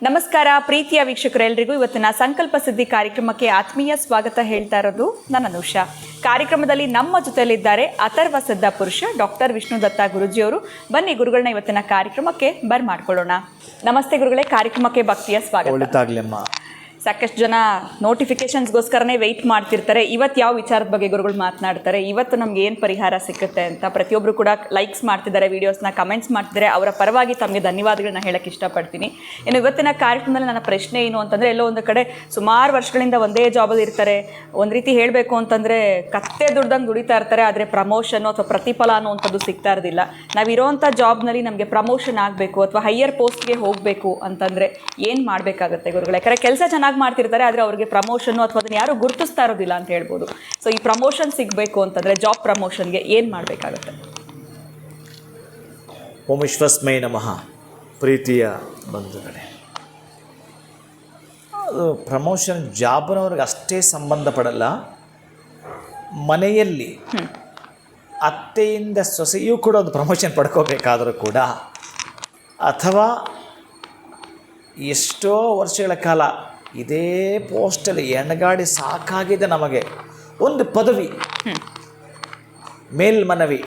ನಮಸ್ಕಾರ ಪ್ರೀತಿಯ ವೀಕ್ಷಕರೆಲ್ಲರಿಗೂ ಇವತ್ತಿನ ಸಂಕಲ್ಪ ಸಿದ್ಧಿ ಕಾರ್ಯಕ್ರಮಕ್ಕೆ ಆತ್ಮೀಯ ಸ್ವಾಗತ ಹೇಳ್ತಾ ಇರೋದು ನಾನು ಅನುಷಾ. ಕಾರ್ಯಕ್ರಮದಲ್ಲಿ ನಮ್ಮ ಜೊತೆಯಲ್ಲಿದ್ದಾರೆ ಅಥರ್ವ ಸಿದ್ಧ ಪುರುಷ ಡಾಕ್ಟರ್ ವಿಷ್ಣುದತ್ತ ಗುರುಜಿಯವರು. ಬನ್ನಿ ಗುರುಗಳನ್ನ ಇವತ್ತಿನ ಕಾರ್ಯಕ್ರಮಕ್ಕೆ ಬರ್ಮಾಡ್ಕೊಳ್ಳೋಣ. ನಮಸ್ತೆ ಗುರುಗಳೇ, ಕಾರ್ಯಕ್ರಮಕ್ಕೆ ಭಕ್ತಿಯ ಸ್ವಾಗತ. ಸಾಕಷ್ಟು ಜನ ನೋಟಿಫಿಕೇಶನ್ಸ್ಗೋಸ್ಕರನೇ ವೆಯ್ಟ್ ಮಾಡ್ತಿರ್ತಾರೆ. ಇವತ್ತು ಯಾವ ವಿಚಾರದ ಬಗ್ಗೆ ಗುರುಗಳು ಮಾತನಾಡ್ತಾರೆ, ಇವತ್ತು ನಮ್ಗೆ ಏನು ಪರಿಹಾರ ಸಿಗುತ್ತೆ ಅಂತ ಪ್ರತಿಯೊಬ್ಬರು ಕೂಡ ಲೈಕ್ಸ್ ಮಾಡ್ತಿದ್ದಾರೆ, ವೀಡಿಯೋಸ್ನ ಕಮೆಂಟ್ಸ್ ಮಾಡ್ತಿದ್ದಾರೆ. ಅವರ ಪರವಾಗಿ ತಮಗೆ ಧನ್ಯವಾದಗಳನ್ನ ಹೇಳಕ್ಕೆ ಇಷ್ಟಪಡ್ತೀನಿ. ಇನ್ನು ಇವತ್ತಿನ ಕಾರ್ಯಕ್ರಮದಲ್ಲಿ ನನ್ನ ಪ್ರಶ್ನೆ ಏನು ಅಂತಂದರೆ, ಎಲ್ಲೋ ಒಂದು ಕಡೆ ಸುಮಾರು ವರ್ಷಗಳಿಂದ ಒಂದೇ ಜಾಬಲ್ಲಿ ಇರ್ತಾರೆ. ಒಂದು ರೀತಿ ಹೇಳಬೇಕು ಅಂತಂದರೆ ಕತ್ತೆ ದುಡ್ದಂಗೆ ದುಡಿತಾ ಇರ್ತಾರೆ, ಆದರೆ ಪ್ರಮೋಷನ್ನು ಅಥವಾ ಪ್ರತಿಫಲ ಅನ್ನುವಂಥದ್ದು ಸಿಗ್ತಾ ಇರೋದಿಲ್ಲ. ನಾವಿರೋವಂಥ ಜಾಬ್ನಲ್ಲಿ ನಮಗೆ ಪ್ರಮೋಷನ್ ಆಗಬೇಕು ಅಥವಾ ಹೈಯರ್ ಪೋಸ್ಟ್ಗೆ ಹೋಗಬೇಕು ಅಂತಂದರೆ ಏನು ಮಾಡಬೇಕಾಗುತ್ತೆ ಗುರುಗಳೇ? ಯಾಕಂದರೆ ಕೆಲಸ ಚೆನ್ನಾಗಿ ಮಾಡ್ತಿರ್ತಾರೆ, ಆದರೆ ಅವ್ರಿಗೆ ಪ್ರಮೋಷನ್ ಅಥವಾ ಅದನ್ನು ಯಾರು ಗುರುತಿಸ್ತಾ ಇರೋದಿಲ್ಲ ಅಂತ ಹೇಳ್ಬೋದು. ಸೊ ಈ ಪ್ರಮೋಷನ್ ಸಿಗಬೇಕು ಅಂತಂದರೆ, ಜಾಬ್ ಪ್ರಮೋಷನ್ಗೆ ಏನು ಮಾಡಬೇಕಾಗುತ್ತೆ? ಓಂ ವಿಶ್ವಸ್ಮೈ ನಮಃ. ಪ್ರೀತಿಯ ಬಂಧುಗಳೇ, ಅದು ಪ್ರಮೋಷನ್ ಜಾಬ್ನವ್ರಿಗೆ ಅಷ್ಟೇ ಸಂಬಂಧಪಡಲ್ಲ. ಮನೆಯಲ್ಲಿ ಅತ್ತೆಯಿಂದ ಸೊಸೆಯೂ ಕೂಡ ಒಂದು ಪ್ರಮೋಷನ್ ಪಡ್ಕೋಬೇಕಾದರೂ ಕೂಡ, ಅಥವಾ ಎಷ್ಟೋ ವರ್ಷಗಳ ಕಾಲ ಇದೇ ಪೋಸ್ಟಲ್ಲಿ ಎಣಗಾಡಿ ಸಾಕಾಗಿದೆ, ನಮಗೆ ಒಂದು ಪದವಿ ಮೇಲ್ಮನವಿ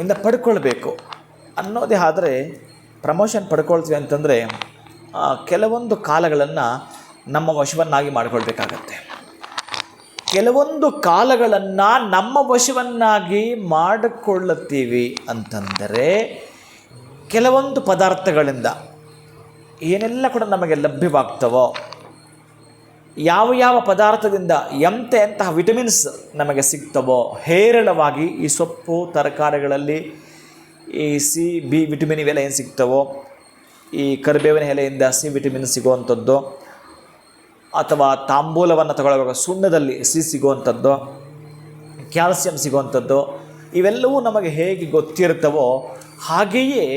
ಇಂದ ಪಡ್ಕೊಳ್ಬೇಕು ಅನ್ನೋದೇ ಆದರೆ ಪ್ರಮೋಷನ್ ಪಡ್ಕೊಳ್ತೀವಿ ಅಂತಂದರೆ ಕೆಲವೊಂದು ಕಾಲಗಳನ್ನು ನಮ್ಮ ವಶವನ್ನಾಗಿ ಮಾಡಿಕೊಳ್ಬೇಕಾಗತ್ತೆ. ಕೆಲವೊಂದು ಕಾಲಗಳನ್ನು ನಮ್ಮ ವಶವನ್ನಾಗಿ ಮಾಡಿಕೊಳ್ಳುತ್ತೀವಿ ಅಂತಂದರೆ ಕೆಲವೊಂದು ಪದಾರ್ಥಗಳಿಂದ ಏನೆಲ್ಲ ಕೂಡ ನಮಗೆ ಲಭ್ಯವಾಗ್ತವೋ, ಯಾವ ಯಾವ ಪದಾರ್ಥದಿಂದ ಎಂತಹ ವಿಟಮಿನ್ಸ್ ನಮಗೆ ಸಿಗ್ತವೋ ಹೇರಳವಾಗಿ ಈ ಸೊಪ್ಪು ತರಕಾರಿಗಳಲ್ಲಿ ಈ ಸಿ ಬಿ ವಿಟಮಿನ್ ಇವೆಲ್ಲ ಏನು ಸಿಗ್ತವೋ, ಈ ಕರಿಬೇವಿನ ಎಲೆಯಿಂದ ಸಿ ವಿಟಮಿನ್ ಸಿಗುವಂಥದ್ದು, ಅಥವಾ ತಾಂಬೂಲವನ್ನು ತಗೊಳ್ಳುವಾಗ ಸುಣ್ಣದಲ್ಲಿ ಸಿ ಸಿಗುವಂಥದ್ದು, ಕ್ಯಾಲ್ಸಿಯಂ ಸಿಗುವಂಥದ್ದು, ಇವೆಲ್ಲವೂ ನಮಗೆ ಹೇಗೆ ಗೊತ್ತಿರ್ತವೋ ಹಾಗೆಯೇ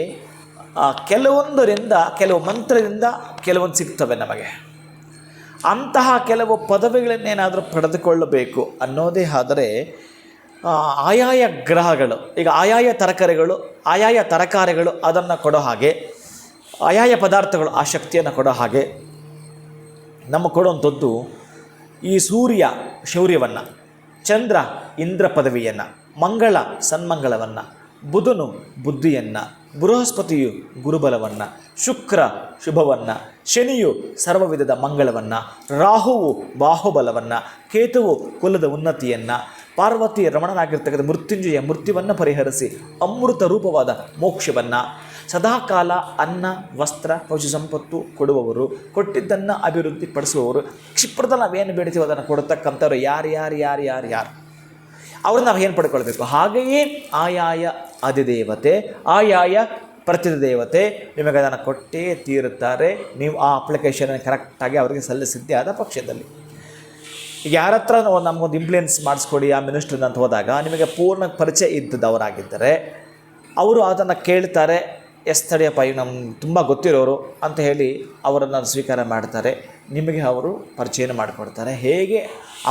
ಕೆಲವೊಂದರಿಂದ, ಕೆಲವು ಮಂತ್ರದಿಂದ ಕೆಲವೊಂದು ಸಿಗ್ತವೆ ನಮಗೆ. ಅಂತಹ ಕೆಲವು ಪದವಿಗಳನ್ನೇನಾದರೂ ಪಡೆದುಕೊಳ್ಳಬೇಕು ಅನ್ನೋದೇ ಆದರೆ ಆಯಾಯ ಗ್ರಹಗಳು, ಈಗ ಆಯಾಯ ತರಕಾರಿಗಳು ಅದನ್ನು ಕೊಡೋ ಹಾಗೆ, ಆಯಾಯ ಪದಾರ್ಥಗಳು ಆ ಶಕ್ತಿಯನ್ನು ಕೊಡೋ ಹಾಗೆ ನಮಗೆ ಕೊಡುವಂಥದ್ದು ಈ ಸೂರ್ಯ ಶೌರ್ಯವನ್ನು, ಚಂದ್ರ ಇಂದ್ರ ಪದವಿಯನ್ನು, ಮಂಗಳ ಸನ್ಮಂಗಳವನ್ನು, ಬುಧನು ಬುದ್ಧಿಯನ್ನು, ಬೃಹಸ್ಪತಿಯು ಗುರುಬಲವನ್ನು, ಶುಕ್ರ ಶುಭವನ್ನು, ಶನಿಯು ಸರ್ವವಿಧದ ಮಂಗಳವನ್ನು, ರಾಹುವು ಬಾಹುಬಲವನ್ನು, ಕೇತುವು ಕುಲದ ಉನ್ನತಿಯನ್ನು, ಪಾರ್ವತಿ ರಮಣನಾಗಿರ್ತಕ್ಕಂಥ ಮೃತ್ಯುಂಜಯ ಮೃತ್ಯುವನ್ನು ಪರಿಹರಿಸಿ ಅಮೃತ ರೂಪವಾದ ಮೋಕ್ಷವನ್ನು, ಸದಾಕಾಲ ಅನ್ನ ವಸ್ತ್ರ ಪಶು ಸಂಪತ್ತು ಕೊಡುವವರು, ಕೊಟ್ಟಿದ್ದನ್ನು ಅಭಿವೃದ್ಧಿ ಪಡಿಸುವವರು, ಕ್ಷಿಪ್ರದಲ್ಲಿ ನಾವೇನು ಬೇಡ್ತೀವೋ ಅದನ್ನು ಕೊಡ್ತಕ್ಕಂಥವ್ರು ಯಾರು ಅವ್ರನ್ನ ನಾವು ಏನು ಪಡ್ಕೊಳ್ಬೇಕು. ಹಾಗೆಯೇ ಆಯಾಯ ಅಧಿದೇವತೆ, ಆಯಾಯ ಪ್ರತಿದೇವತೆ ನಿಮಗೆ ಅದನ್ನು ಕೊಟ್ಟೇ ತೀರುತ್ತಾರೆ. ನೀವು ಆ ಅಪ್ಲಿಕೇಶನ್ ಕರೆಕ್ಟಾಗಿ ಅವರಿಗೆ ಸಲ್ಲಿಸಿದ್ದೇ ಆದ ಪಕ್ಷದಲ್ಲಿ. ಈಗ ಯಾರ ಹತ್ರ ನಮಗೊಂದು ಇಂಪ್ಲೂಯೆನ್ಸ್ ಮಾಡಿಸ್ಕೊಡಿ ಆ ಮಿನಿಸ್ಟ್ರಿಂದ ಅಂತ ಹೋದಾಗ, ನಿಮಗೆ ಪೂರ್ಣ ಪರಿಚಯ ಇದ್ದದವರಾಗಿದ್ದರೆ ಅವರು ಅದನ್ನು ಕೇಳ್ತಾರೆ. ಎಸ್ ತಡಿಯಪ್ಪ, ಈಗ ನಮ್ಗೆ ತುಂಬ ಗೊತ್ತಿರೋರು ಅಂತ ಹೇಳಿ ಅವರನ್ನು ಸ್ವೀಕಾರ ಮಾಡ್ತಾರೆ. ನಿಮಗೆ ಅವರು ಪರಿಚಯನ ಮಾಡಿಕೊಡ್ತಾರೆ. ಹೇಗೆ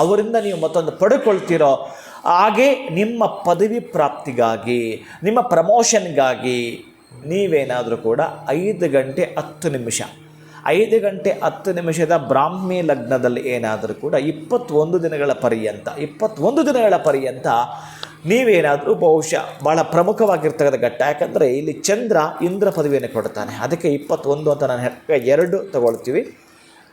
ಅವರಿಂದ ನೀವು ಮತ್ತೊಂದು ಪಡ್ಕೊಳ್ತೀರೋ ಹಾಗೆ ನಿಮ್ಮ ಪದವಿ ಪ್ರಾಪ್ತಿಗಾಗಿ, ನಿಮ್ಮ ಪ್ರಮೋಷನ್ಗಾಗಿ ನೀವೇನಾದರೂ ಕೂಡ 5 ಗಂಟೆ 10 ನಿಮಿಷದ ಬ್ರಾಹ್ಮಿ ಲಗ್ನದಲ್ಲಿ ಏನಾದರೂ ಕೂಡ 21 ದಿನಗಳ ಪರ್ಯಂತ ನೀವೇನಾದರೂ ಬಹುಶಃ ಭಾಳ ಪ್ರಮುಖವಾಗಿರ್ತಕ್ಕಂಥ ಘಟ್ಟ. ಯಾಕಂದರೆ ಇಲ್ಲಿ ಚಂದ್ರ ಇಂದ್ರ ಪದವಿಯನ್ನು ಕೊಡ್ತಾನೆ. ಅದಕ್ಕೆ 21 ಅಂತ ನಾನು 2 ತಗೊಳ್ತೀವಿ,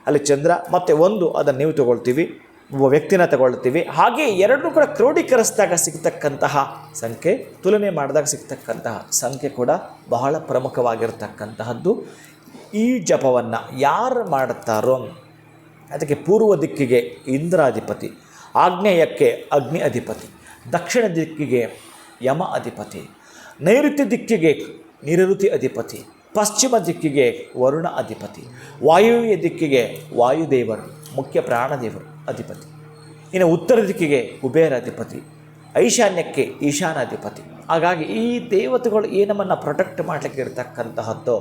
ಅಲ್ಲಿ ಚಂದ್ರ ಮತ್ತು 1 ಅದನ್ನು ನೀವು ತಗೊಳ್ತೀವಿ, ಒಬ್ಬ ವ್ಯಕ್ತಿನ ತಗೊಳ್ತೀವಿ. ಹಾಗೆ 2 ಕೂಡ ಕ್ರೋಢೀಕರಿಸಿದಾಗ ಸಿಗ್ತಕ್ಕಂತಹ ಸಂಖ್ಯೆ, ತುಲನೆ ಮಾಡಿದಾಗ ಸಿಗ್ತಕ್ಕಂತಹ ಸಂಖ್ಯೆ ಕೂಡ ಬಹಳ ಪ್ರಮುಖವಾಗಿರ್ತಕ್ಕಂತಹದ್ದು. ಈ ಜಪವನ್ನು ಯಾರು ಮಾಡುತ್ತಾರೋ ಅದಕ್ಕೆ ಪೂರ್ವ ದಿಕ್ಕಿಗೆ ಇಂದ್ರಾಧಿಪತಿ, ಆಗ್ನೇಯಕ್ಕೆ ಅಗ್ನಿ ಅಧಿಪತಿ, ದಕ್ಷಿಣ ದಿಕ್ಕಿಗೆ ಯಮ ಅಧಿಪತಿ, ನೈಋತ್ಯ ದಿಕ್ಕಿಗೆ ನಿರಋತಿ ಅಧಿಪತಿ, ಪಶ್ಚಿಮ ದಿಕ್ಕಿಗೆ ವರುಣ ಅಧಿಪತಿ, ವಾಯುವ್ಯ ದಿಕ್ಕಿಗೆ ವಾಯುದೇವರು ಮುಖ್ಯ ಪ್ರಾಣದೇವರು ಅಧಿಪತಿ, ಇನ್ನು ಉತ್ತರ ದಿಕ್ಕಿಗೆ ಕುಬೇರ ಅಧಿಪತಿ, ಐಶಾನ್ಯಕ್ಕೆ ಈಶಾನಾಧಿಪತಿ, ಹಾಗಾಗಿ ಈ ದೇವತೆಗಳು ನಮ್ಮನ್ನು ಪ್ರೊಟೆಕ್ಟ್ ಮಾಡಲಿಕ್ಕೆ ಇರ್ತಕ್ಕಂತಹದ್ದು,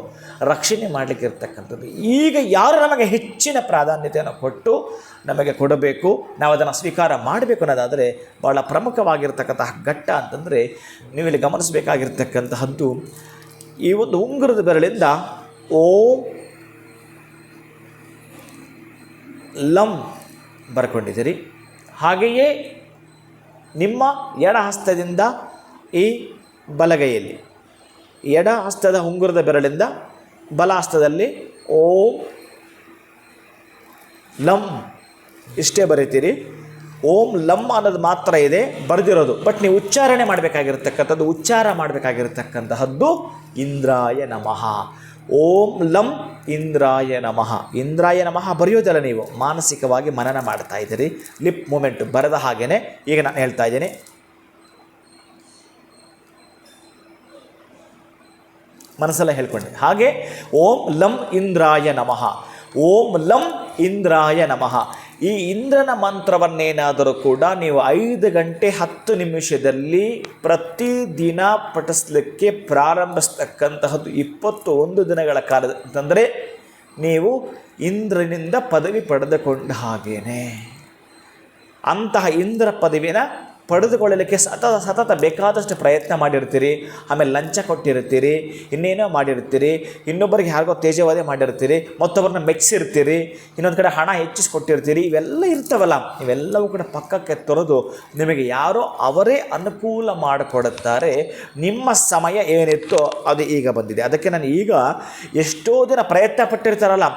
ರಕ್ಷಣೆ ಮಾಡಲಿಕ್ಕೆ ಇರ್ತಕ್ಕಂಥದ್ದು. ಈಗ ಯಾರು ನಮಗೆ ಹೆಚ್ಚಿನ ಪ್ರಾಧಾನ್ಯತೆಯನ್ನು ಕೊಟ್ಟು ನಮಗೆ ಕೊಡಬೇಕು, ನಾವು ಅದನ್ನು ಸ್ವೀಕಾರ ಮಾಡಬೇಕು ಅನ್ನೋದಾದರೆ ಭಾಳ ಪ್ರಮುಖವಾಗಿರ್ತಕ್ಕಂತಹ ಘಟ್ಟ ಅಂತಂದರೆ ನೀವಿಲ್ಲಿ ಗಮನಿಸಬೇಕಾಗಿರ್ತಕ್ಕಂತಹದ್ದು, ಈ ಒಂದು ಉಂಗುರದ ಬೆರಳಿಂದ ಓಂ ಲಂ ಬರ್ಕೊಂಡಿದ್ದೀರಿ. ಹಾಗೆಯೇ ನಿಮ್ಮ ಎಡ ಹಸ್ತದಿಂದ ಈ ಬಲಗೈಯಲ್ಲಿ, ಎಡ ಹಸ್ತದ ಉಂಗುರದ ಬೆರಳಿಂದ ಬಲ ಹಸ್ತದಲ್ಲಿ ಓಂ ಲಂ ಇಷ್ಟೇ ಬರೀತೀರಿ. ಓಂ ಲಂ ಅನ್ನೋದು ಮಾತ್ರ ಇದೆ ಬರೆದಿರೋದು, ಬಟ್ ನೀವು ಉಚ್ಚಾರಣೆ ಮಾಡಬೇಕಾಗಿರ್ತಕ್ಕಂಥದ್ದು, ಉಚ್ಚಾರ ಮಾಡಬೇಕಾಗಿರ್ತಕ್ಕಂತಹದ್ದು ಇಂದ್ರಾಯ ನಮಃ. ಓಂ ಲಂ ಇಂದ್ರಾಯ ನಮಃ. ಇಂದ್ರಾಯ ನಮಃ ಬರೆಯೋದಲ್ಲ, ನೀವು ಮಾನಸಿಕವಾಗಿ ಮನನ ಮಾಡ್ತಾ ಇದ್ದೀರಿ. ಲಿಪ್ ಮೂಮೆಂಟ್ ಬರೆದ ಹಾಗೇ ಈಗ ನಾನು ಹೇಳ್ತಾ ಇದ್ದೀನಿ. ಮನಸ್ಸೆಲ್ಲ ಹೇಳ್ಕೊಂಡೆ. ಹಾಗೆ ಓಂ ಲಂ ಇಂದ್ರಾಯ ನಮಃ, ಓಂ ಲಂ ಇಂದ್ರಾಯ ನಮಃ. ಈ ಇಂದ್ರನ ಮಂತ್ರವನ್ನೇನಾದರೂ ಕೂಡ ನೀವು 5 ಗಂಟೆ 10 ನಿಮಿಷದಲ್ಲಿ ಪ್ರತಿದಿನ ಪಠಿಸಲಿಕ್ಕೆ ಪ್ರಾರಂಭಿಸ್ತಕ್ಕಂತಹದ್ದು 21 ದಿನಗಳ ಕಾಲ ಅಂತಂದರೆ ನೀವು ಇಂದ್ರನಿಂದ ಪದವಿ ಪಡೆದುಕೊಂಡ ಹಾಗೇನೆ. ಅಂತಹ ಇಂದ್ರ ಪದವಿನ ಪಡೆದುಕೊಳ್ಳಲಿಕ್ಕೆ ಸತತ ಬೇಕಾದಷ್ಟು ಪ್ರಯತ್ನ ಮಾಡಿರ್ತೀರಿ, ಆಮೇಲೆ ಲಂಚ ಕೊಟ್ಟಿರ್ತೀರಿ, ಇನ್ನೇನೋ ಮಾಡಿರ್ತೀರಿ, ಇನ್ನೊಬ್ಬರಿಗೆ ಯಾರಿಗೋ ತೇಜವಾದೆ ಮಾಡಿರ್ತೀರಿ, ಮತ್ತೊಬ್ಬರನ್ನ ಮೆಚ್ಚಿರ್ತೀರಿ, ಇನ್ನೊಂದು ಕಡೆ ಹಣ ಹೆಚ್ಚಿಸ್ಕೊಟ್ಟಿರ್ತೀರಿ. ಇವೆಲ್ಲ ಇರ್ತವಲ್ಲ, ಇವೆಲ್ಲವೂ ಕೂಡ ಪಕ್ಕಕ್ಕೆ ತೊರೆದು ನಿಮಗೆ ಯಾರೋ ಅವರೇ ಅನುಕೂಲ ಮಾಡಿಕೊಡುತ್ತಾರೆ. ನಿಮ್ಮ ಸಮಯ ಏನಿತ್ತೋ ಅದು ಈಗ ಬಂದಿದೆ. ಅದಕ್ಕೆ ನಾನು ಈಗ ಎಷ್ಟೋ ದಿನ ಪ್ರಯತ್ನ ಪಟ್ಟಿರ್ತಾರಲ್ಲ,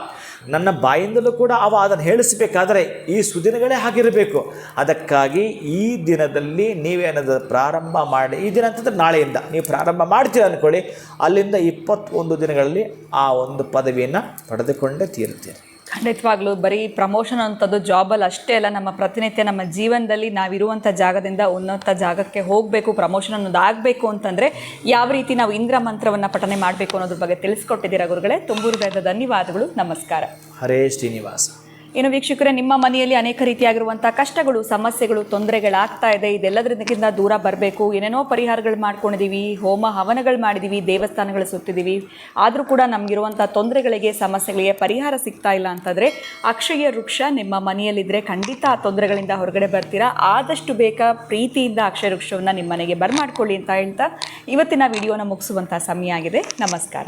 ನನ್ನ ಬಾಯಿಂದಲೂ ಕೂಡ ಅದನ್ನು ಹೇಳಿಸಬೇಕಾದರೆ ಈ ಸುದಿನಗಳೇ ಆಗಿರಬೇಕು. ಅದಕ್ಕಾಗಿ ಈ ದಿನದಲ್ಲಿ ನೀವೇನಾದರೂ ಪ್ರಾರಂಭ ಮಾಡಿ, ಈ ದಿನ ಅಂತಂದರೆ ನಾಳೆಯಿಂದ ನೀವು ಪ್ರಾರಂಭ ಮಾಡ್ತೀರ ಅಂದ್ಕೊಳ್ಳಿ, ಅಲ್ಲಿಂದ 21 ದಿನಗಳಲ್ಲಿ ಆ ಒಂದು ಪದವಿಯನ್ನು ಪಡೆದುಕೊಂಡೇ ತೀರುತ್ತೀರಿ. ಖಂಡಿತವಾಗ್ಲೂ ಬರೀ ಪ್ರಮೋಷನ್ ಅಂಥದ್ದು ಜಾಬಲ್ಲಿ ಅಷ್ಟೇ ಅಲ್ಲ, ನಮ್ಮ ಪ್ರತಿನಿತ್ಯ ನಮ್ಮ ಜೀವನದಲ್ಲಿ ನಾವಿರುವಂಥ ಜಾಗದಿಂದ ಉನ್ನತ ಜಾಗಕ್ಕೆ ಹೋಗಬೇಕು, ಪ್ರಮೋಷನ್ ಅನ್ನೋದು ಆಗಬೇಕು ಅಂತಂದರೆ ಯಾವ ರೀತಿ ನಾವು ಇಂದ್ರ ಮಂತ್ರವನ್ನು ಪಠನೆ ಮಾಡಬೇಕು ಅನ್ನೋದ್ರ ಬಗ್ಗೆ ತಿಳಿಸ್ಕೊಟ್ಟಿದ್ದೀರಾ ಗುರುಗಳೇ. ತುಂಬ ಹೃದಯದ ಧನ್ಯವಾದಗಳು. ನಮಸ್ಕಾರ. ಹರೇ ಶ್ರೀನಿವಾಸ. ಏನು ವೀಕ್ಷಕರೇ, ನಿಮ್ಮ ಮನೆಯಲ್ಲಿ ಅನೇಕ ರೀತಿಯಾಗಿರುವಂಥ ಕಷ್ಟಗಳು, ಸಮಸ್ಯೆಗಳು, ತೊಂದರೆಗಳಾಗ್ತಾ ಇದೆ. ಇದೆಲ್ಲದರಿಂದ ದೂರ ಬರಬೇಕು. ಏನೇನೋ ಪರಿಹಾರಗಳು ಮಾಡ್ಕೊಂಡಿದ್ದೀವಿ, ಹೋಮ ಹವನಗಳು ಮಾಡಿದ್ದೀವಿ, ದೇವಸ್ಥಾನಗಳು ಸುತ್ತಿದ್ದೀವಿ, ಆದರೂ ಕೂಡ ನಮಗಿರುವಂಥ ತೊಂದರೆಗಳಿಗೆ, ಸಮಸ್ಯೆಗಳಿಗೆ ಪರಿಹಾರ ಸಿಗ್ತಾ ಇಲ್ಲ ಅಂತಂದರೆ ಅಕ್ಷಯ ವೃಕ್ಷ ನಿಮ್ಮ ಮನೆಯಲ್ಲಿದ್ದರೆ ಖಂಡಿತ ಆ ತೊಂದರೆಗಳಿಂದ ಹೊರಗಡೆ ಬರ್ತೀರಾ. ಆದಷ್ಟು ಬೇಗ ಪ್ರೀತಿಯಿಂದ ಅಕ್ಷಯ ವೃಕ್ಷವನ್ನು ನಿಮ್ಮ ಮನೆಗೆ ಬರ್ಮಾಡ್ಕೊಳ್ಳಿ ಅಂತ ಹೇಳ್ತಾ ಇವತ್ತಿನ ವಿಡಿಯೋನ ಮುಗಿಸುವಂಥ ಸಮಯ ಆಗಿದೆ. ನಮಸ್ಕಾರ.